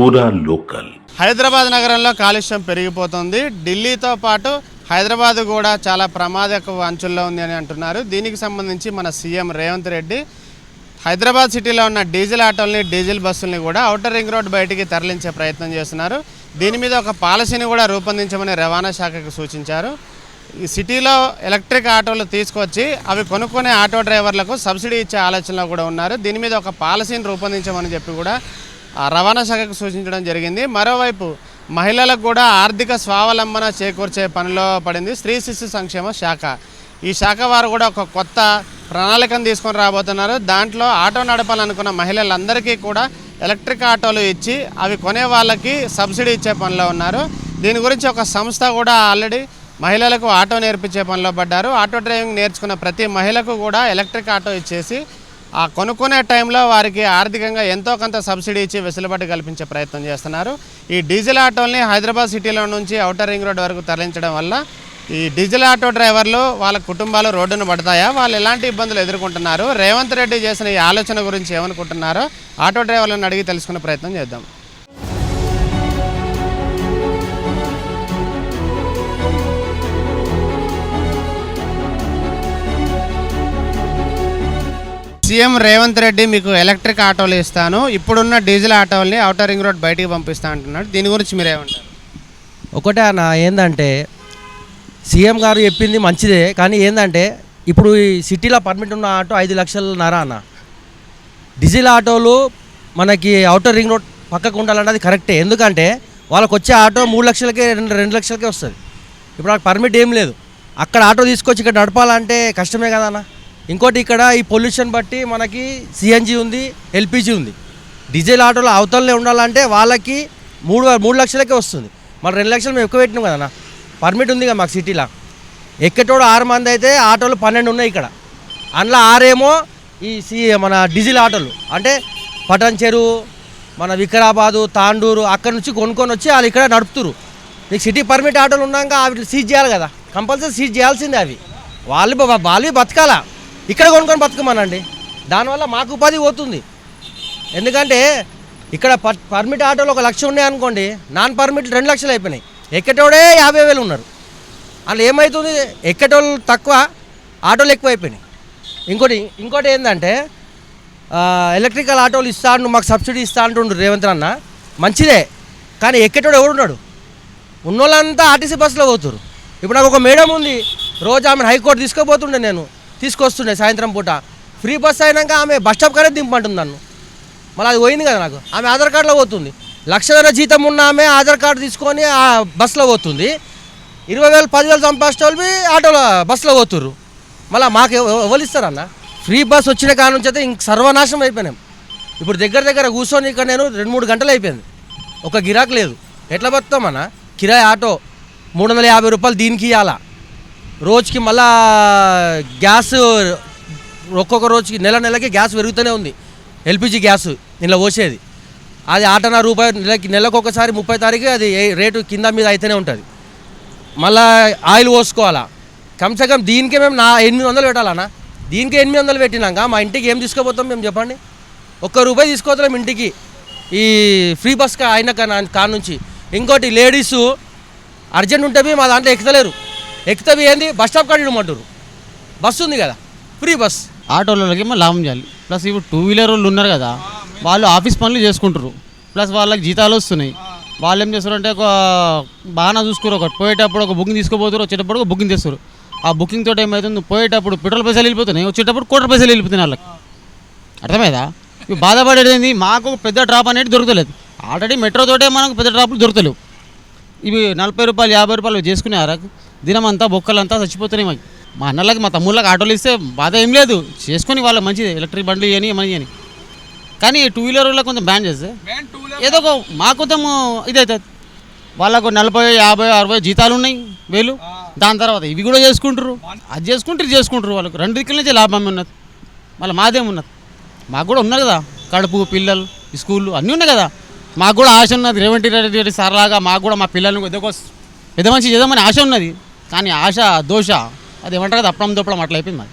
పూరా లోకల్. హైదరాబాద్ నగరంలో కాలుష్యం పెరిగిపోతుంది. ఢిల్లీతో పాటు హైదరాబాద్ కూడా చాలా ప్రమాదక అంచుల్లో ఉంది అని అంటున్నారు. దీనికి సంబంధించి మన సీఎం రేవంత్ రెడ్డి హైదరాబాద్ సిటీలో ఉన్న డీజిల్ ఆటోల్ని, డీజిల్ బస్సుల్ని కూడా ఔటర్ రింగ్ రోడ్ బయటికి తరలించే ప్రయత్నం చేస్తున్నారు. దీని మీద ఒక పాలసీని కూడా రూపొందించమని రవాణా శాఖకు సూచించారు. ఈ సిటీలో ఎలక్ట్రిక్ ఆటోలు తీసుకొచ్చి అవి కొనుక్కునే ఆటో డ్రైవర్లకు సబ్సిడీ ఇచ్చే ఆలోచనలో కూడా ఉన్నారు. దీని మీద ఒక పాలసీని రూపొందించమని చెప్పి కూడా రవాణా శాఖకు సూచించడం జరిగింది. మరోవైపు మహిళలకు కూడా ఆర్థిక స్వావలంబన చేకూర్చే పనిలో పడింది స్త్రీ శిశు సంక్షేమ శాఖ. ఈ శాఖ వారు కూడా ఒక కొత్త ప్రణాళికను తీసుకొని రాబోతున్నారు. దాంట్లో ఆటో నడపాలనుకున్న మహిళలందరికీ కూడా ఎలక్ట్రిక్ ఆటోలు ఇచ్చి అవి కొనే వాళ్ళకి సబ్సిడీ ఇచ్చే పనిలో ఉన్నారు. దీని గురించి ఒక సంస్థ కూడా ఆల్రెడీ మహిళలకు ఆటో నేర్పించే పనిలో పడ్డారు. ఆటో డ్రైవింగ్ నేర్చుకున్న ప్రతి మహిళకు కూడా ఎలక్ట్రిక్ ఆటో ఇచ్చేసి ఆ కొనుక్కునే టైంలో వారికి ఆర్థికంగా ఎంతో కొంత సబ్సిడీ ఇచ్చి వెసులుబాటు కల్పించే ప్రయత్నం చేస్తున్నారు. ఈ డీజిల్ ఆటోల్ని హైదరాబాద్ సిటీలో నుంచి ఔటర్ రింగ్ రోడ్ వరకు తరలించడం వల్ల ఈ డీజిల్ ఆటో డ్రైవర్లు వాళ్ళ కుటుంబాలు రోడ్డును పడతాయా, వాళ్ళు ఎలాంటి ఇబ్బందులు ఎదుర్కొంటున్నారు, రేవంత్ రెడ్డి చేసిన ఈ ఆలోచన గురించి ఏమనుకుంటున్నారో ఆటో డ్రైవర్లను అడిగి తెలుసుకునే ప్రయత్నం చేద్దాం. సీఎం రేవంత్ రెడ్డి మీకు ఎలక్ట్రిక్ ఆటోలు ఇస్తాను, ఇప్పుడున్న డీజిల్ ఆటోల్ని ఔటర్ రింగ్ రోడ్ బయటికి పంపిస్తా అంటున్నాడు. దీని గురించి మీరేమంటారు? ఒకటే అన్న, ఏంటంటే సీఎం గారు చెప్పింది మంచిదే, కానీ ఏంటంటే ఇప్పుడు ఈ సిటీలో పర్మిట్ ఉన్న ఆటో 5 లక్షలన్నర అన్న. డీజిల్ ఆటోలు మనకి ఔటర్ రింగ్ రోడ్ పక్కకు ఉండాలన్నది కరెక్టే. ఎందుకంటే వాళ్ళకి వచ్చే ఆటో 3 లక్షలకే 2 లక్షలకే వస్తుంది. ఇప్పుడు వాళ్ళకి పర్మిట్ ఏం లేదు. అక్కడ ఆటో తీసుకొచ్చి ఇక్కడ నడపాలంటే కష్టమే కదా అన్న. ఇంకోటి ఇక్కడ ఈ పొల్యూషన్ బట్టి మనకి సిఎన్జి ఉంది, ఎల్పిజి ఉంది. డీజిల్ ఆటోలో అవతలనే ఉండాలంటే వాళ్ళకి 3 లక్షలకే వస్తుంది. మరి 2 లక్షలు మేము ఎక్కువ పెట్టినాం కదన్నా. పర్మిట్ ఉంది కదా మాకు సిటీలో. ఎక్కటోడు 6 మంది అయితే ఆటోలు 12 ఉన్నాయి ఇక్కడ. అందులో 6 ఏమో ఈ మన డీజిల్ ఆటోలు, అంటే పటన్ చెరువు, మన వికారాబాదు, తాండూరు అక్కడ నుంచి కొనుక్కొని వచ్చి వాళ్ళు ఇక్కడ నడుపుతురు. మీకు సిటీ పర్మిట్ ఆటోలు ఉన్నాక అవి సీజ్ చేయాలి కదా, కంపల్సరీ సీజ్ చేయాల్సిందే. అవి వాళ్ళు బతకాలా, ఇక్కడ కొనుక్కొని బతకమనండి. దానివల్ల మాకు ఉపాధి పోతుంది. ఎందుకంటే ఇక్కడ పర్మిట్ ఆటోలు 1 లక్ష ఉన్నాయి అనుకోండి, నాన్ పర్మిట్ 2 లక్షలు అయిపోయినాయి. ఎక్కటోడే 50,000 ఉన్నారు. అందులో ఏమవుతుంది, ఎక్కటోళ్ళు తక్కువ, ఆటోలు ఎక్కువ అయిపోయినాయి. ఇంకోటి ఏంటంటే ఎలక్ట్రికల్ ఆటోలు ఇస్తాను, మాకు సబ్సిడీ ఇస్తా అంటుండ్రు రేవంత్ అన్న. మంచిదే, కానీ ఎక్కటోడు ఎవడున్నాడు? ఉన్నోళ్ళంతా ఆర్టీసీ బస్సులో పోతున్నారు. ఇప్పుడు నాకు ఒక మేడం ఉంది, రోజు ఆమెను హైకోర్టు తీసుకుపోతుండే, నేను తీసుకొస్తుండే సాయంత్రం పూట. ఫ్రీ బస్ అయినాక ఆమె బస్ స్టాప్ కానీ దింపంటుంది నన్ను. మళ్ళీ అది పోయింది కదా నాకు. ఆమె ఆధార్ కార్డులో పోతుంది. 1 లక్ష జీతం ఉన్న ఆమె ఆధార్ కార్డు తీసుకొని ఆ బస్సులో పోతుంది. 20,000 10,000 సంపాదించే వాళ్ళు ఆటోలో బస్సులో పోతుర్రు. మళ్ళీ మాకు ఎవరు ఇస్తారన్న? ఫ్రీ బస్ వచ్చిన కాడ నుంచి అయితే ఇంక సర్వనాశనం అయిపోయినాం. ఇప్పుడు దగ్గర కూర్చొని ఇక్కడ నేను 2-3 గంటలు అయిపోయింది, ఒక గిరాకు లేదు. ఎట్లా బతుకుతామన్నా? కిరాయి ఆటో 350 రూపాయలు దీనికి ఇవ్వాలా. రోజుకి మళ్ళా గ్యాస్ ఒక్కొక్క రోజుకి నెలకి గ్యాస్ పెరుగుతూనే ఉంది. ఎల్పిజి గ్యాస్ ఇలా పోసేది అది 8.5 రూపాయలు నెలకు ఒకసారి 30 తారీఖు అది రేటు కింద మీద అయితేనే ఉంటుంది. మళ్ళా ఆయిల్ పోసుకోవాలా. కమ్సే దీనికే మేము 800 పెట్టాలన్నా. దీనికి 800 పెట్టినాక మా ఇంటికి ఏం తీసుకుపోతాం మేము చెప్పండి? ₹1 తీసుకోవద్దాం ఇంటికి ఈ ఫ్రీ బస్ అయిన కాడ నుంచి. ఇంకోటి లేడీసు అర్జెంట్ ఉంటే మా దాంట్లో ఎక్కుతలేరు. ఎక్కుతవి ఏంది, బస్ స్టాప్ కాడ ఇవ్వమంటారు. బస్సు ఉంది కదా, ఫ్రీ బస్. ఆటోలకి ఏమో లాభం చేయాలి. ప్లస్ ఇప్పుడు 2 వీలర్ వాళ్ళు ఉన్నారు కదా, వాళ్ళు ఆఫీస్ పనులు చేసుకుంటారు. ప్లస్ వాళ్ళకి జీతాలు వస్తున్నాయి. వాళ్ళు ఏం చేస్తారు అంటే ఒక బాగా చూసుకోరు. ఒకటి పోయేటప్పుడు ఒక బుకింగ్ తీసుకోపోతారు, వచ్చేటప్పుడు ఒక బుకింగ్ తెస్తారు. ఆ బుకింగ్ తోటి ఏమవుతుంది, పోయేటప్పుడు పెట్రోల్ పైసలు వెళ్ళిపోతున్నాయి, వచ్చేటప్పుడు ₹1,00,00,000 వెళ్ళిపోతున్నాయి వాళ్ళకి. అర్థమైందా? ఇవి బాధపడేది మాకు పెద్ద డ్రాప్ అనేది దొరకలేదు. ఆల్రెడీ మెట్రో తోటే మనకు పెద్ద డ్రాప్లు దొరకలేవు. ఇవి ₹40 ₹50 చేసుకునే అరకు దినం అంతా బొక్కలంతా చచ్చిపోతున్నాయి. మాకు మా అన్నలకి మా తమ్ముళ్ళకి ఆటోలు ఇస్తే బాధ ఏం లేదు, చేసుకొని వాళ్ళకి మంచిది, ఎలక్ట్రిక్ బండ్లు ఇవని మనీ అని. కానీ 2 వీలర్ వల్ల కొంచెం బ్యాన్ చేస్తే ఏదో ఒక మా కొంచెం ఇదవుతుంది. వాళ్ళకు 40, 50, 60 జీతాలు ఉన్నాయి, 1000. దాని తర్వాత ఇవి కూడా చేసుకుంటారు. అది చేసుకుంటారు, ఇది చేసుకుంటారు. వాళ్ళకు 2 దిక్కుల నుంచే లాభం ఉన్నది. మళ్ళీ మాదేమున్నది? మాకు కూడా ఉన్నది కదా, కడుపు, పిల్లలు, స్కూళ్ళు అన్నీ ఉన్నాయి కదా. మాకు కూడా ఆశ ఉన్నది, రేవంత్ రెడ్డి సార్ లాగా మాకు కూడా మా పిల్లల్ని పెద్ద మనిషి చేద్దామని ఆశ ఉన్నది. కానీ ఆశ దోష అది ఏమంటారు కదా, అప్పడం దొప్పడం అట్లా అయిపోయింది మాది.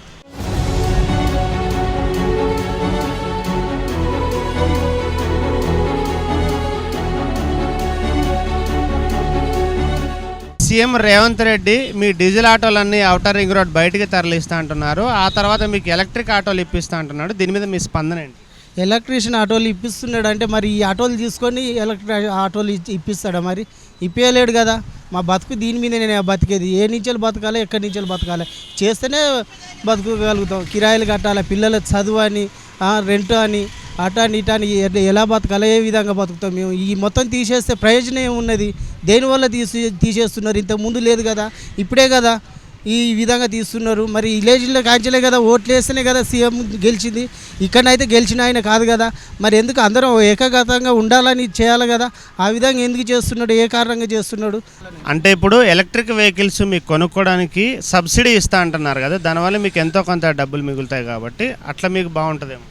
సీఎం రేవంత్ రెడ్డి మీ డీజిల్ ఆటోలన్నీ అవుటర్ రింగ్ రోడ్ బయటికి తరలిస్తా అంటున్నారు, ఆ తర్వాత మీకు ఎలక్ట్రిక్ ఆటోలు ఇప్పిస్తా అంటున్నాడు. దీని మీద మీ స్పందన ఏంటి? ఎలక్ట్రీషియన్ ఆటోలు ఇప్పిస్తున్నాడు అంటే మరి ఈ ఆటోలు తీసుకొని ఎలక్ట్రిక్ ఆటోలు ఇప్పిస్తాడా? మరి ఇప్పించలేడు కదా. మా బతుకు దీని మీద నేను బతికేది. ఏ నుంచి బతకాలి, ఎక్కడి నుంచి బతకాలి, చేస్తేనే బతకగలుగుతాం. కిరాయిలు కట్టాలి, పిల్లల చదువు అని, రెంట్ అని, అటా అని ఇటా అని ఎలా బతకాలి, ఏ విధంగా బతుకుతాం మేము? ఈ మొత్తం తీసేస్తే ప్రయోజనం ఏమున్నది? దేనివల్ల తీసేస్తున్నారు? ఇంతకుముందు లేదు కదా, ఇప్పుడే కదా ఈ విధంగా తీస్తున్నారు. మరి విలేజ్లో కాంచలే కదా, ఓట్లు వేస్తేనే కదా సీఎం గెలిచింది. ఇక్కడనైతే గెలిచిన ఆయన కాదు కదా. మరి ఎందుకు అందరం ఏకగతంగా ఉండాలని చేయాలి కదా? ఆ విధంగా ఎందుకు చేస్తున్నాడు? ఏ కారణంగా చేస్తున్నాడు? అంటే ఇప్పుడు ఎలక్ట్రిక్ వెహికల్స్ మీకు కొనుక్కోవడానికి సబ్సిడీ ఇస్తా అంటున్నారు కదా, దానివల్ల మీకు ఎంతో కొంత డబ్బులు మిగులుతాయి కాబట్టి అట్లా మీకు బాగుంటుందేమో.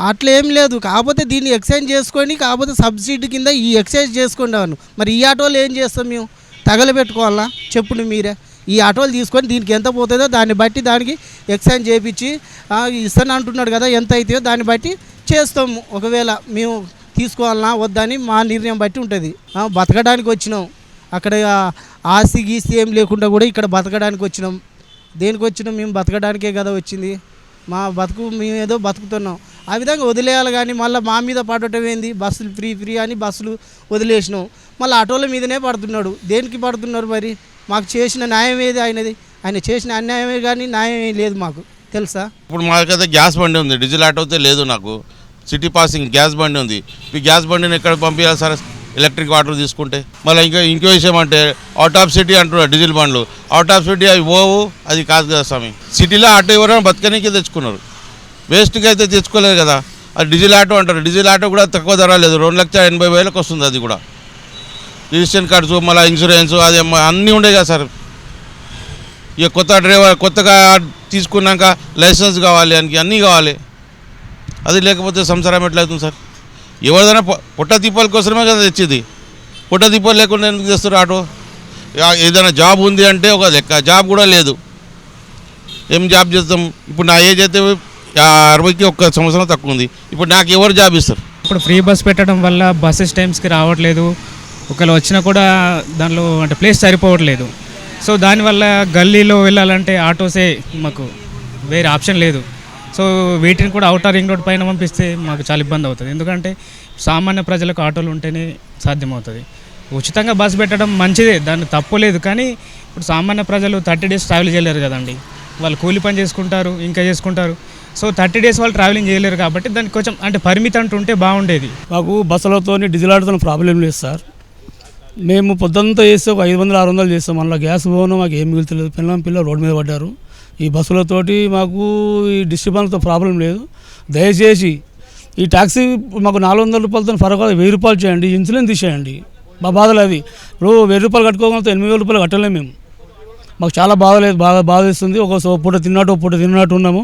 అట్లా ఏం లేదు, కాకపోతే దీన్ని ఎక్సైజ్ చేసుకొని, కాకపోతే సబ్సిడీ కింద ఈ ఎక్సైజ్ చేసుకున్నాను. మరి ఈ ఆటోలు ఏం చేస్తాం మేము? తగలబెట్టుకోవాలా? చెప్పును మీరే. ఈ ఆటోలు తీసుకొని దీనికి ఎంత పోతుందో దాన్ని బట్టి దానికి ఎక్సైజ్ చేయించి ఇస్తాను అంటున్నాడు కదా, ఎంత అవుతుందో దాన్ని బట్టి చేస్తాము. ఒకవేళ మేము తీసుకోవాలన్నా వద్దని మా నిర్ణయం బట్టి ఉంటుంది. బతకడానికి వచ్చినాం, అక్కడ ఆస్తి గీస్తి ఏం లేకుండా కూడా ఇక్కడ బతకడానికి వచ్చినాం. దేనికి వచ్చినాం? మేము బతకడానికే కదా వచ్చింది. మా బతుకు మేము ఏదో బతుకుతున్నాం. ఆ విధంగా వదిలేయాలి కానీ మళ్ళీ మా మీద పడటం ఏంది? బస్సులు ఫ్రీ అని బస్సులు వదిలేసినాం, మళ్ళీ ఆటోల మీదనే పడుతున్నాడు. దేనికి పడుతున్నారు? మరి మాకు చేసిన న్యాయం ఏది? ఆయన చేసిన అన్యాయమే కానీ న్యాయం ఏం లేదు మాకు, తెలుసా? ఇప్పుడు మాకైతే గ్యాస్ బండి ఉంది, డీజిల్ ఆటో అయితే లేదు. నాకు సిటీ పాసింగ్ గ్యాస్ బండి ఉంది. ఈ గ్యాస్ బండిని ఎక్కడ పంపించాలి సార్? ఎలక్ట్రిక్ ఆటోలు తీసుకుంటే. మళ్ళీ ఇంకో విషయం అంటే అవుట్ ఆఫ్ సిటీ అంటున్నారు డీజిల్ బండ్లు. అవుట్ ఆఫ్ సిటీ అవి పోవు, అది కాదు కదా స్వామి. సిటీలో ఆటో ఎవరైనా బతకనీకే తెచ్చుకున్నారు, వేస్ట్గా అయితే తెచ్చుకోలేదు కదా. అది డీజిల్ ఆటో అంటారు. డీజిల్ ఆటో కూడా తక్కువ ధర లేదు, 2,80,000 వస్తుంది. అది కూడా రిజిస్ట్రేషన్ కార్డ్స్, మళ్ళీ ఇన్సూరెన్స్, అది అన్నీ ఉండే కదా సార్. ఇక కొత్తగా తీసుకున్నాక లైసెన్స్ కావాలి, దానికి అన్నీ కావాలి. అది లేకపోతే సంసారం ఎట్లవుతుంది సార్? ఎవరిదైనా పుట్ట దీపాల కోసమే కదా తెచ్చేది. పుట్ట దీపాలు లేకుండా ఎందుకు చేస్తారు ఆటో? ఏదైనా జాబ్ ఉంది అంటే ఒక లెక్క, జాబ్ కూడా లేదు. ఏం జాబ్ చేస్తాం? ఇప్పుడు నా ఏజ్ అయితే 60కి 1 సంవత్సరం తక్కువ ఉంది. ఇప్పుడు నాకు ఎవరు జాబ్ ఇస్తారు? ఇప్పుడు ఫ్రీ బస్ పెట్టడం వల్ల బస్సెస్ టైమ్స్కి రావట్లేదు. ఒకవేళ వచ్చినా కూడా దానిలో అంటే ప్లేస్ సరిపోవట్లేదు. సో దానివల్ల గల్లీలో వెళ్ళాలంటే ఆటోసే, మాకు వేరే ఆప్షన్ లేదు. సో వీటిని కూడా అవుటర్ రింగ్ రోడ్ పైన పంపిస్తే మాకు చాలా ఇబ్బంది అవుతుంది. ఎందుకంటే సామాన్య ప్రజలకు ఆటోలు ఉంటేనే సాధ్యమవుతుంది. ఉచితంగా బస్సు పెట్టడం మంచిదే, దాన్ని తప్పు లేదు. కానీ ఇప్పుడు సామాన్య ప్రజలు 30 days ట్రావెల్ చేయలేరు కదండి. వాళ్ళు కూలి పని చేసుకుంటారు, ఇంకా చేసుకుంటారు. సో 30 days వాళ్ళు ట్రావెలింగ్ చేయలేరు కాబట్టి దానికి కొంచెం అంటే పరిమితి అంటూ ఉంటే బాగుండేది. మాకు బస్సులతో డీజిల్ ఆటోతో ప్రాబ్లం లేదు సార్. మేము పొద్దుంతా చేస్తే ఒక 500-600 చేస్తాం. మళ్ళీ గ్యాస్ పోను మాకు ఏం మిగులుతలేదు. పిల్లలు రోడ్డు మీద పడ్డారు. ఈ బస్సులతోటి మాకు ఈ డిస్ట్రిబ్యూషన్తో ప్రాబ్లం లేదు. దయచేసి ఈ ట్యాక్సీ మాకు 400 రూపాయలతో ఫరక 1000 రూపాయలు చేయండి, ఇన్సూరెన్స్ తీసేయండి. మా బాధలు అది. ఇప్పుడు 1000 రూపాయలు కట్టుకోగలిగితే 8,000 రూపాయలు కట్టలేము మేము. మాకు చాలా బాధేస్తుంది. ఒక పూట తిన్నట్టు ఉన్నాము.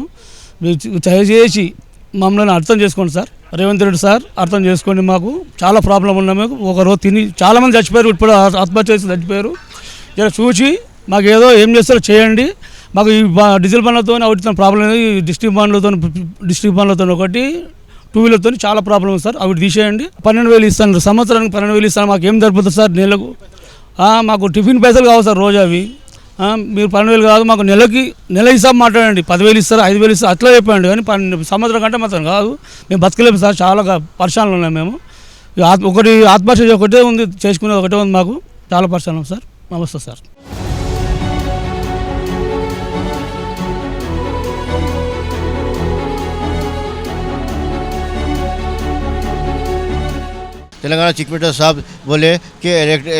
దయచేసి మమ్మల్ని అర్థం చేసుకోండి సార్. రేవంత్ రెడ్డి సార్ అర్థం చేసుకోండి. మాకు చాలా ప్రాబ్లం ఉన్నాము. ఒక రోజు తిని చాలామంది చచ్చిపోయారు, ఇప్పుడు ఆత్మహత్య చేసి చచ్చిపోయారు. ఇలా చూసి మాకు ఏదో ఏం చేస్తారో చేయండి. మాకు ఈ డీజిల్ బండ్లతో ఒకటి ప్రాబ్లం లేదు. ఈ డిస్ట్రిక్ట్ బండ్లతో ఒకటి 2 వీలర్తో చాలా ప్రాబ్లం ఉంది సార్. అవి తీసేయండి. 12,000 ఇస్తాను, సంవత్సరానికి 12,000 ఇస్తాను. మాకు ఏం సరిపోతుంది సార్ నెలకు? మాకు టిఫిన్ పైసలు కావాలి సార్ రోజు. అవి మీరు 12,000 కాదు, మాకు నెల హిసాబు మాట్లాడండి. 10,000 ఇస్తారు, 5,000 ఇస్తారు, అట్లా చెప్పండి. కానీ సంవత్సరం కంటే మాత్రం కాదు. మేము బతకలేము సార్, చాలా పరిశానలు ఉన్నాం మేము. ఒకటి ఆత్మహత్య ఒకటే ఉంది, చేసుకునేది ఒకటే ఉంది. మాకు చాలా పరిశానం సార్. నమస్తే సార్. तेलंगाना चीफ मिनिस्टर साहब बोले कि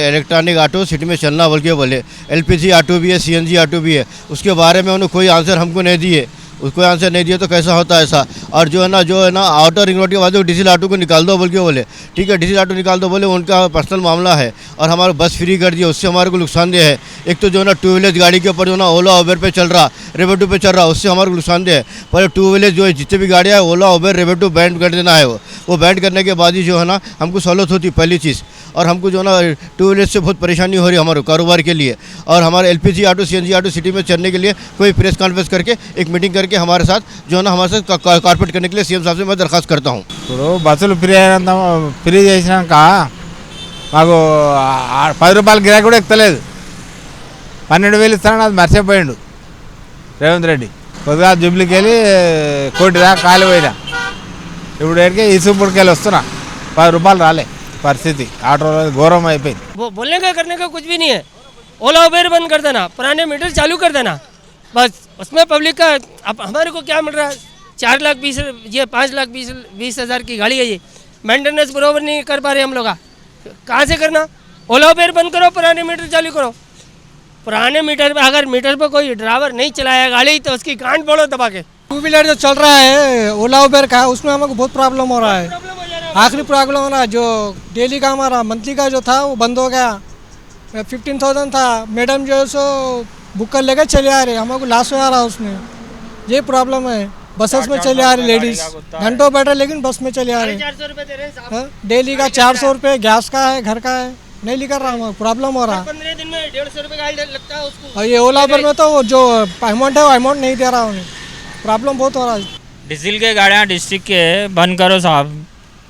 इलेक्ट्रॉनिक ऑटो सिटी में चलना बोल के बोले। एलपीजी ऑटो भी है, सीएनजी ऑटो भी है। उसके बारे में उन्होंने कोई आंसर हमको नहीं दिए। उसको आंसर नहीं दिया तो कैसा होता है ऐसा? और जो है ना आउटर रिंग रोड के बाद डीजल ऑटो को निकाल दो बोल के बोले। ठीक है, डीजल ऑटो निकाल दो बोले, उनका पर्सनल मामला है। और हमारा बस फ्री कर दिया, उससे हमारे को नुकसानदेह है। एक तो जो है ना 2 व्हीलर गाड़ी के ऊपर जो ना ओला उबेर पे चल रहा, रेवेटू पे चल रहा, उससे हमारे को नुकसानदेह है। पर 2 व्हीलर जो है जितने भी गाड़ियाँ है ओला उबेर रेवेटू बैंड कर देना है। वो बैंड करने के बाद ही जो है ना हमको सहूलत होती पहली चीज़। और हमको जो ना 2 व्हीलर से बहुत परेशानी हो रही है हमारे कारोबार के लिए। और हमारे LPG auto CNG auto city में चलने के लिए कोई प्रेस कॉन्फ्रेंस करके एक मीटिंग करके हमारे साथ जो है ना हमारे साथ कार्पोरेट करने के लिए सीएम साहब से मैं दरख्वास्त करता हूँ। ఇప్పుడు బస్సులు ఫ్రీ చేసినాక మాకు 10 రూపాయల గిరాకీ కూడా ఎక్కలేదు. 12,000 ఇస్తానని అది మర్చిపోయిండు రేవంత్ రెడ్డి. కొద్దిగా జూబ్లీకి వెళ్ళి కోటి దాకా ఖాళీ పోయినా. ఇప్పుడు ఎక్కడికి ఈసూపుడికి వెళ్ళి వస్తున్నా, 10 రూపాయలు రాలే పరిస్థితి. ఆటో ఘోరం అయిపోయింది. बोलने का करने का कुछ भी नहीं है. ओला उबेर बंद कर देना, पुराने मीटर चालू कर देना, बस उसमें पब्लिक का अब हमारे को क्या मिल रहा है. 4,20,000 ये 5,20,000 की गाड़ी है, ये मेंटेनेंस बराबर नहीं कर पा रहे हम लोग. कहाँ से करना. ओला उबेर बंद करो, पुराने मीटर चालू करो. पुराने मीटर पे अगर मीटर पे कोई ड्राइवर नहीं चलाया गाड़ी तो उसकी गांड फोड़ो दबा के. टू व्हीलर जो चल रहा है ओला उबेर का, उसमें हमको बहुत प्रॉब्लम हो रहा है. आखिरी प्रॉब्लम हो रहा है, जो डेली का हमारा मंथली का जो था वो बंद हो गया. 15,000 था, मैडम जो है सो बुक कर लेकर चले आ रहे, हमको लॉस हो रहा है उसमें. ये प्रॉब्लम है. बसेस में चले आ रही लेडीज, घंटों बैठे लेकिन बस में चले आ रहे. 400 रुपये दे रहे हैं साहब. डेली का 400 रुपये, गैस का है, घर का है, नहीं लेकर रहा हूँ, प्रॉब्लम हो रहा है. 15 दिन में 150 रुपये गाड़ी लगता है उसको. और ये ओला उबर में तो जो अमाउंट है वो अमाउंट नहीं दे रहा हूँ. प्रॉब्लम बहुत हो रहा है. डीजल के गाड़ियाँ डिस्ट्रिक्ट के बंद करो साहब,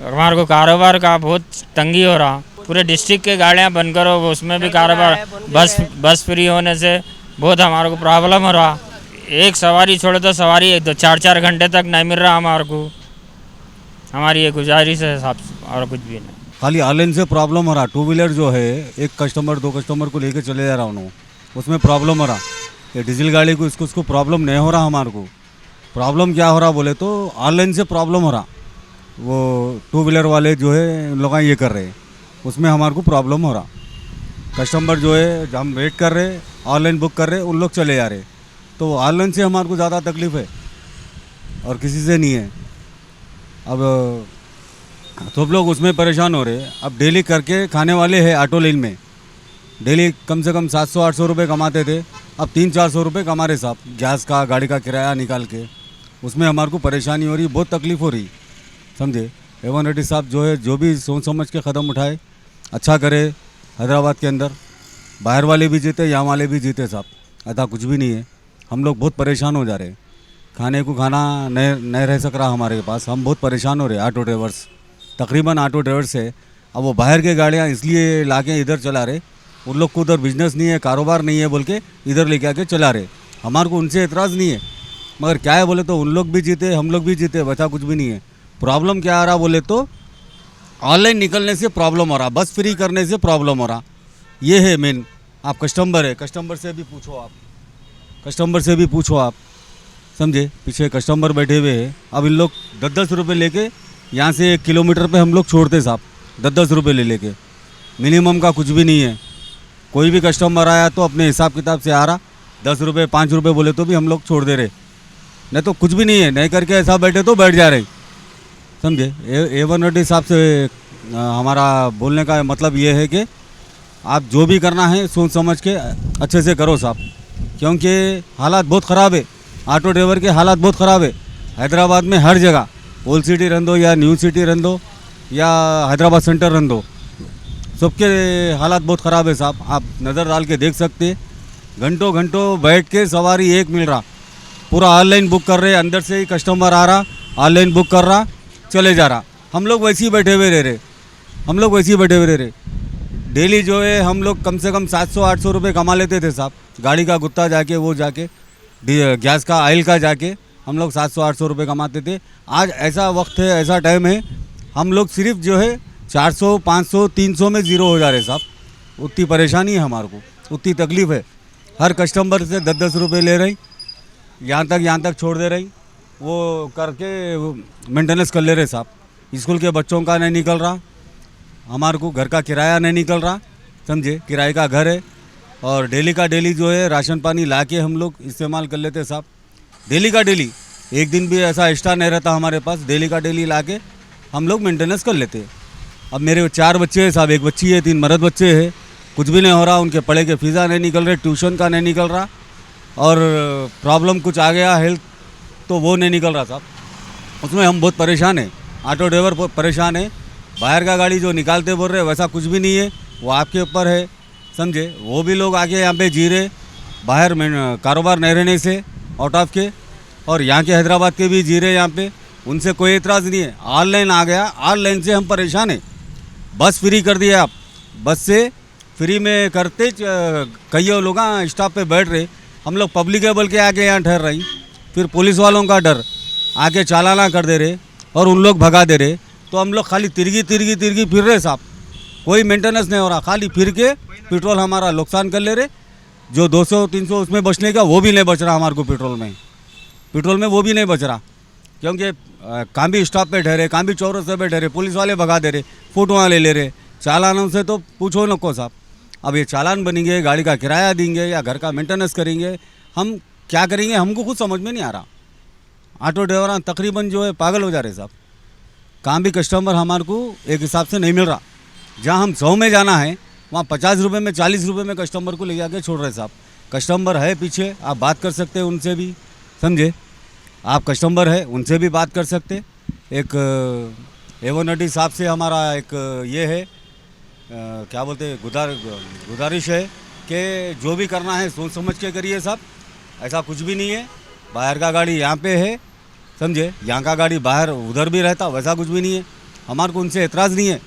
हमारे को कारोबार का बहुत तंगी हो रहा. पूरे डिस्ट्रिक्ट के गाड़ियाँ बंद करो, उसमें भी कारोबार. बस फ्री होने से बहुत हमारे को प्रॉब्लम हो रहा. एक सवारी छोड़ो तो सवारी 4-4 घंटे तक नहीं मिल रहा हमारे को. हमारी ये गुजारिश है साहब, और कुछ भी नहीं. खाली ऑनलाइन से प्रॉब्लम हो रहा. टू व्हीलर जो है एक कस्टमर 2 कस्टमर को लेके चले जा रहा हूँ, उसमें प्रॉब्लम हो रहा. ये डीजल गाड़ी को इसको प्रॉब्लम नहीं हो रहा. हमारे को प्रॉब्लम क्या हो रहा बोले तो ऑनलाइन से प्रॉब्लम हो रहा. वो टू व्हीलर वाले जो है उन लोग ये कर रहे हैं, उसमें हमारे को प्रॉब्लम हो रहा. कस्टमर जो है हम वेट कर रहे, ऑनलाइन बुक कर रहे, उन लोग चले जा रहे. तो ऑनलाइन से हमारे को ज़्यादा तकलीफ़ है और किसी से नहीं है. अब सब लोग उसमें परेशान हो रहे. अब डेली करके खाने वाले हैं ऑटो लाइन में, डेली कम से कम 700-800 रुपये कमाते थे, अब 300-400 रुपये कमा रहे साहब. गैस का गाड़ी का किराया निकाल के उसमें हमारे को परेशानी हो रही, बहुत तकलीफ़ हो रही. समझे. रेवंत रेड्डी साहब जो है जो भी सोच समझ के कदम उठाए, अच्छा करे. हैदराबाद के अंदर बाहर वाले भी जीते, यहाँ वाले भी जीते साहब. ऐसा कुछ भी नहीं है. हम लोग बहुत परेशान हो जा रहे. खाने को खाना नहीं रह सक रहा हमारे पास. हम बहुत परेशान हो रहे. ऑटो ड्राइवर्स तकरीबन ऑटो ड्राइवर्स है. अब वो बाहर के गाड़ियाँ इसलिए लाके इधर चला रहे, उन लोग को उधर बिजनेस नहीं है, कारोबार नहीं है बोल के इधर लेके आके चला रहे. हमारे को उनसे एतराज़ नहीं है, मगर क्या है बोले तो उन लोग भी जीते, हम लोग भी जीते. वैसा कुछ भी नहीं है. प्रॉब्लम क्या आ रहा बोले तो ऑनलाइन निकलने से प्रॉब्लम हो रहा, बस फ्री करने से प्रॉब्लम हो रहा. ये है मेन. आप कस्टमर है, कस्टमर से भी पूछो आप, कस्टमर से भी पूछो आप. समझे. पीछे कस्टमर बैठे हुए हैं. अब इन लोग 10-10 रुपये लेके यहाँ से 1 किलोमीटर पे हम लोग छोड़ते साहब, 10-10 रुपये ले लेके. मिनिमम का कुछ भी नहीं है. कोई भी कस्टमर आया तो अपने हिसाब किताब से आ रहा, 10 रुपये 5 रुपये बोले तो भी हम लोग छोड़ दे रहे. नहीं तो कुछ भी नहीं है, नहीं करके ऐसा बैठे तो बैठ जा रहे. समझे. रेवंत रेड्डी साहब से हमारा बोलने का मतलब ये है कि आप जो भी करना है सोच समझ के अच्छे से करो साहब, क्योंकि हालात बहुत ख़राब है. ऑटो ड्राइवर के हालात बहुत ख़राब है. हैदराबाद में हर जगह, ओल्ड सिटी रहन दो या न्यू सिटी रहन दो या हैदराबाद सेंटर रहन दो, सबके हालात बहुत ख़राब है साहब. आप नज़र डाल के देख सकते हैं. घंटों घंटों बैठ के सवारी एक मिल रहा. पूरा ऑनलाइन बुक कर रहे, अंदर से ही कस्टमर आ रहा, ऑनलाइन बुक कर रहा, चले जा रहा. हम लोग वैसे ही बैठे हुए रह रहे. हम लोग वैसे ही बैठे हुए रह रहे. डेली जो है हम लोग कम से कम 700-800 रुपये कमा लेते थे साहब. गाड़ी का गुत्ता जाके, वो जाके गैस का ऑयल का जाके हम लोग 700-800 रुपये कमाते थे. आज ऐसा वक्त है, ऐसा टाइम है, हम लोग सिर्फ जो है 400, 500, 300 में ज़ीरो हो जा रहे साहब. उतनी परेशानी है हमारे को, उतनी तकलीफ़ है. हर कस्टमर से 10-10 रुपये ले रही, यहाँ तक छोड़ दे रही. वो करके मेंटेनेंस कर ले रहे साहब. स्कूल के बच्चों का नहीं निकल रहा, हमारे को घर का किराया नहीं निकल रहा. समझे. किराए का घर है और डेली का डेली जो है राशन पानी ला के हम लोग इस्तेमाल कर लेते साहब. डेली का डेली, एक दिन भी ऐसा एक्स्ट्रा नहीं रहता हमारे पास. डेली का डेली ला के हम लोग मेंटेनेंस कर लेते. अब मेरे 4 बच्चे हैं साहब, 1 बच्ची है, 3 मर्द बच्चे हैं. कुछ भी नहीं हो रहा. उनके पढ़े के फ़ीसा नहीं निकल रहे, ट्यूशन का नहीं निकल रहा, और प्रॉब्लम कुछ आ गया हेल्थ तो वो नहीं निकल रहा साहब. उसमें हम बहुत परेशान हैं. ऑटो ड्राइवर बहुत परेशान है. बाहर का गाड़ी जो निकालते बोल रहे वैसा कुछ भी नहीं है, वो आपके ऊपर है. समझे. वो भी लोग आके यहाँ पे जी रहे, बाहर कारोबार नहीं रहने से आउट ऑफ के, और यहाँ के हैदराबाद के भी जी रहे यहाँ पे. उनसे कोई एतराज़ नहीं है. ऑनलाइन आ गया, ऑनलाइन से हम परेशान हैं. बस फ्री कर दिया आप, बस से फ्री में करते कई लोग स्टॉप पे बैठ रहे, हम लोग पब्लिक है बोल के आके यहाँ ठहर रही, फिर पुलिस वालों का डर आके चालाना कर दे रहे और उन लोग भगा दे रहे, तो हम लोग खाली तिरगी फिर रहे साहब, कोई मेंटेनेंस नहीं हो रहा, खाली फिर के पेट्रोल हमारा नुकसान कर ले रहे। जो 200-300 उसमें बचने का वो भी नहीं बच रहा हमारे को, पेट्रोल में वो भी नहीं बच रहा, क्योंकि कांबी स्टॉप पे ठहरे, कांबी चौरस्ते पे ठहरे, पुलिस वाले भगा दे रहे, फोटोआँ ले रहे, चालानों से तो पूछो नको साहब। अब ये चालान बनेंगे, गाड़ी का किराया देंगे या घर का मेंटेनेंस करेंगे, हम क्या करेंगे हमको खुद समझ में नहीं आ रहा। ऑटो ड्राइवर तकरीबन जो है पागल हो जा रहे साहब, काम भी कस्टमर हमारे को एक हिसाब से नहीं मिल रहा। जहाँ हम 100 में जाना है वहाँ 50 रुपये में 40 रुपये में कस्टमर को ले जाके छोड़ रहे साहब। कस्टमर है पीछे, आप बात कर सकते हैं उनसे भी, समझे, आप कस्टमर है उनसे भी बात कर सकते। एक एवनडी साहब से हमारा एक ये है क्या बोलते हैं गुजारिश है कि जो भी करना है सोच समझ के करिए साहब, ऐसा कुछ भी नहीं है। बाहर का गाड़ी यहाँ पे है, समझे, यहाँ का गाड़ी बाहर उधर भी रहता, वैसा कुछ भी नहीं है। हमारे को उनसे एतराज़ नहीं है,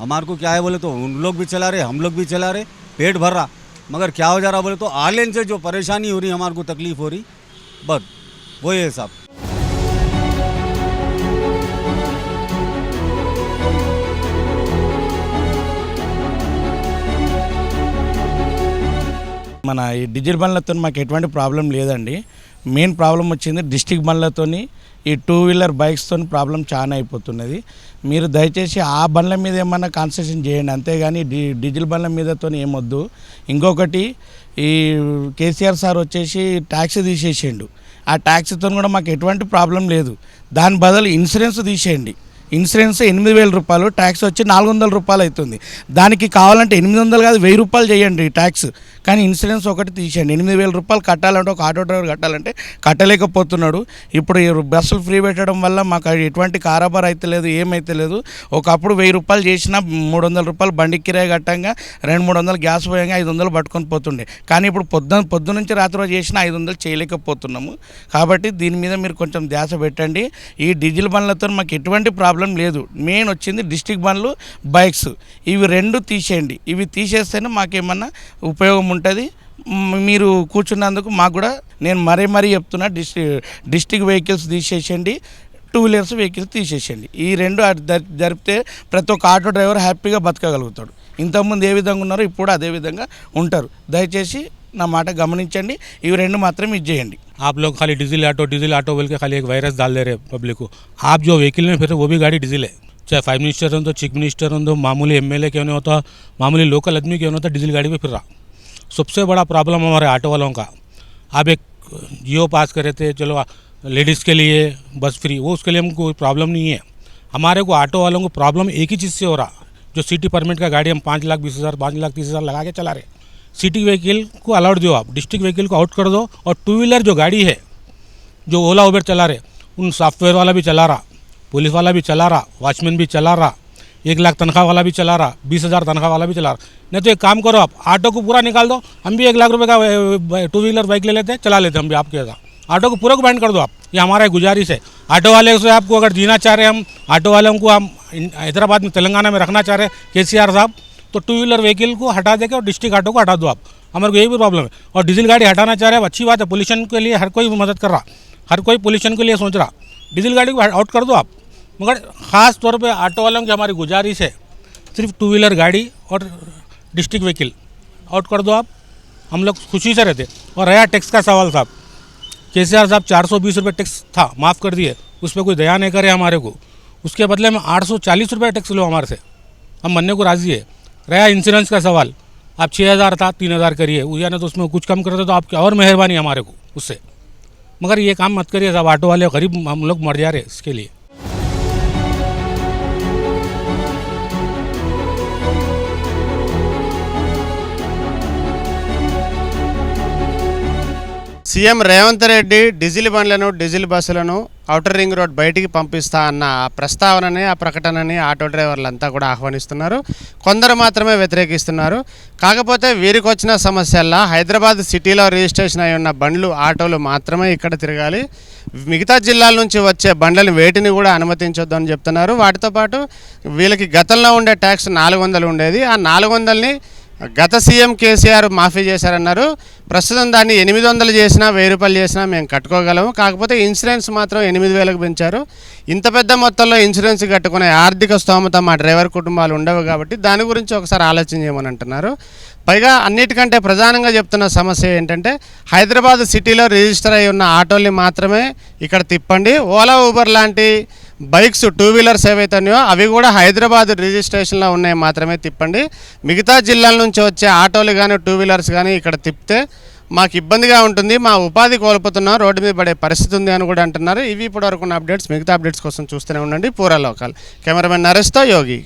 हमारे को क्या है बोले तो उन लोग भी चला रहे, हम लोग भी चला रहे, पेट भर रहा, मगर क्या हो जा रहा बोले तो आलेन से जो परेशानी हो रही, हमारे को तकलीफ़ हो रही, बस वो है साहब। మన ఈ డీజిల్ బండ్లతో మాకు ఎటువంటి ప్రాబ్లం లేదండి. మెయిన్ ప్రాబ్లం వచ్చింది డిస్ట్రిక్ట్ బండ్లతోని, ఈ 2 వీలర్ బైక్స్తో ప్రాబ్లం చాలా అయిపోతున్నది. మీరు దయచేసి ఆ బండ్ల మీద ఏమన్నా కాన్సెషన్ చేయండి, అంతేగాని డీజిల్ బండ్ల మీదతో ఏమొద్దు. ఇంకొకటి, ఈ కేసీఆర్ సార్ వచ్చేసి ట్యాక్స్ తీసేసిండు, ఆ ట్యాక్స్తో కూడా మాకు ఎటువంటి ప్రాబ్లం లేదు. దాని బదులు ఇన్సూరెన్స్ తీసేయండి. ఇన్సూరెన్స్ 8,000 రూపాయలు, ట్యాక్స్ వచ్చి 400 రూపాయలు అవుతుంది. దానికి కావాలంటే 800 కాదు 1000 రూపాయలు చేయండి ట్యాక్స్, కానీ ఇన్సూరెన్స్ ఒకటి తీసేయండి. 8,000 రూపాయలు కట్టాలంటే ఒక ఆటో డ్రైవర్ కట్టాలంటే కట్టలేకపోతున్నాడు. ఇప్పుడు ఈ బస్సులు ఫ్రీ పెట్టడం వల్ల మాకు ఎటువంటి కారాబార్ అయితే లేదు, ఏమైతే లేదు. ఒకప్పుడు 1000 రూపాయలు చేసినా 300 రూపాయలు బండి కిరాయి కట్టంగా 200-300 గ్యాస్ పోయంగా 500 పట్టుకొని పోతుండే. కానీ ఇప్పుడు పొద్దు నుంచి రాత్రి చేసినా 500 చేయలేకపోతున్నాము. కాబట్టి దీని మీద మీరు కొంచెం ధ్యాస పెట్టండి. ఈ డీజిల్ బండ్లతో మాకు ఎటువంటి ప్రాబ్లం లేదు. మెయిన్ వచ్చింది డిస్ట్రిక్ట్ బండ్లు, బైక్స్, ఇవి 2 తీసేయండి. ఇవి తీసేస్తేనే మాకేమన్నా ఉపయోగం ఉంటుంది. మీరు కూర్చున్నందుకు మాకు కూడా నేను మరీ చెప్తున్నా, డిస్ట్రిక్ట్ వెహికల్స్ తీసేసేయండి, 2 వీలర్స్ వెహికల్స్ తీసేసేయండి. ఈ 2 జరిపితే ప్రతి ఒక్క ఆటో డ్రైవర్ హ్యాపీగా బతకగలుగుతాడు. ఇంతకుముందు ఏ విధంగా ఉన్నారో ఇప్పుడు అదే విధంగా ఉంటారు. దయచేసి నా మాట గమనించండి, ఇవి 2 మాత్రం ఇచ్చేయండి. आप लोग खाली डीजल ऑटो बोल के खाली एक वायरस डाल दे रहे पब्लिक को। आप जो व्हीकल में फिर रहे वो भी गाड़ी डीजल है, चाहे 5 मिनिस्टर हो तो चीफ मिनिस्टर हो तो मामूली MLA क्यों नहीं होता, मामूली लोकल आदमी क्यों नहीं होता, डीजल गाड़ी पे फिर रहा। सबसे बड़ा प्रॉब्लम हमारे ऑटो वालों का, आप एक जियो पास करे थे, चलो लेडीज़ के लिए बस फ्री, वो उसके लिए हमको कोई प्रॉब्लम नहीं है। हमारे को ऑटो वालों को प्रॉब्लम एक ही चीज़ से हो रहा, जो सिटी परमिट का गाड़ी हम 5,20,000 5,30,000 लगा के चला रहे। सिटी व्हीकल को अलाउड दो, आप डिस्ट्रिक्ट व्हीकल को आउट कर दो, और 2 व्हीलर जो गाड़ी है जो ओला उबेर चला रहे, उन सॉफ्टवेयर वाला भी चला रहा, पुलिस वाला भी चला रहा, वॉचमैन भी चला रहा, 1 लाख तनख्वाह वाला भी चला रहा, 20,000 तनख्वाह वाला भी चला रहा। नहीं तो एक काम करो, आप ऑटो को पूरा निकाल दो, हम भी 1 लाख रुपए का 2 व्हीलर बाइक ले लेते हैं, चला लेते हैं हम भी आपके साथ। ऑटो को पूरा को बैन कर दो आप, ये हमारा गुजारिश है। ऑटो वाले से आपको अगर जीना चाह रहे हैं, हम ऑटो वालों को हम हैदराबाद में तेलंगाना में रखना चाह रहे हैं केसीआर साहब, तो 2 व्हीलर व्हीकल को हटा देके और डिस्ट्रिक्ट ऑटो को हटा दो आप, हमारे को यही भी प्रॉब्लम है। और डीजल गाड़ी हटाना चाह रहे हैं, अच्छी बात है, पोल्यूशन के लिए हर कोई मदद कर रहा, हर कोई पोल्यूशन के लिए सोच रहा, डीजल गाड़ी को आउट कर दो आप। मगर ख़ास तौर पे ऑटो वालों की हमारी गुजारिश है, सिर्फ 2 व्हीलर गाड़ी और डिस्ट्रिक्ट व्हीकल आउट कर दो आप, हम लोग खुशी से रहते। और रहा टैक्स का सवाल साहब, केसीआर साहब 420 रुपये टैक्स था, माफ़ कर दिए, उस पर कोई दया नहीं करे हमारे को, उसके बदले में 840 रुपये टैक्स लो हमारे से, हम बनने को राज़ी है। रहा इंश्योरेंस का सवाल, आप 6,000 था 3,000 करिए, या नहीं तो उसमें कुछ कम करते तो आपकी और मेहरबानी हमारे को उससे, मगर ये काम मत करिए साहब, ऑटो वाले गरीब हम लोग मर जा रहे इसके लिए। సీఎం రేవంత్ రెడ్డి డీజిల్ బండ్లను డీజిల్ బస్సులను ఔటర్ రింగ్ రోడ్ బయటికి పంపిస్తా అన్న ఆ ప్రస్తావనని, ఆ ప్రకటనని ఆటో డ్రైవర్లంతా కూడా ఆహ్వానిస్తున్నారు, కొందరు మాత్రమే వ్యతిరేకిస్తున్నారు. కాకపోతే వీరికి వచ్చిన సమస్యల్లా హైదరాబాద్ సిటీలో రిజిస్ట్రేషన్ అయి ఉన్న బండ్లు, ఆటోలు మాత్రమే ఇక్కడ తిరగాలి, మిగతా జిల్లాల నుంచి వచ్చే బండ్లను వేటిని కూడా అనుమతించొద్దు అని చెప్తున్నారు. వాటితో పాటు వీళ్ళకి గతంలో ఉండే ట్యాక్స్ 400 ఉండేది, ఆ 400ని గత సీఎం కేసీఆర్ మాఫీ చేశారన్నారు. ప్రస్తుతం దాన్ని 800 చేసినా 1000 రూపాయలు చేసినా మేము కట్టుకోగలము. కాకపోతే ఇన్సూరెన్స్ మాత్రం 8000కు పెంచారు. ఇంత పెద్ద మొత్తంలో ఇన్సూరెన్స్ కట్టుకునే ఆర్థిక స్తోమత మా డ్రైవర్ కుటుంబాలు ఉండవు కాబట్టి దాని గురించి ఒకసారి ఆలోచన చేయమని అంటున్నారు. పైగా అన్నిటికంటే ప్రధానంగా చెప్తున్న సమస్య ఏంటంటే హైదరాబాద్ సిటీలో రిజిస్టర్ అయి ఉన్న ఆటోల్ని మాత్రమే ఇక్కడ తిప్పండి. ఓలా ఊబర్ లాంటి బైక్స్ 2 వీలర్స్ ఏవైతే ఉన్నాయో అవి కూడా హైదరాబాద్ రిజిస్ట్రేషన్లో ఉన్నాయి మాత్రమే తిప్పండి. మిగతా జిల్లాల నుంచి వచ్చే ఆటోలు కానీ 2 వీలర్స్ కానీ ఇక్కడ తిప్పితే మాకు ఇబ్బందిగా ఉంటుంది, మా ఉపాధి కోల్పోతున్నాం, రోడ్డు మీద పడే పరిస్థితి ఉంది అని కూడా అంటున్నారు. ఇవి ఇప్పటివరకు ఉన్న అప్డేట్స్. మిగతా అప్డేట్స్ కోసం చూస్తూనే ఉండండి పూరా లోకల్. కెమెరామెన్ నరేష్తో యోగి.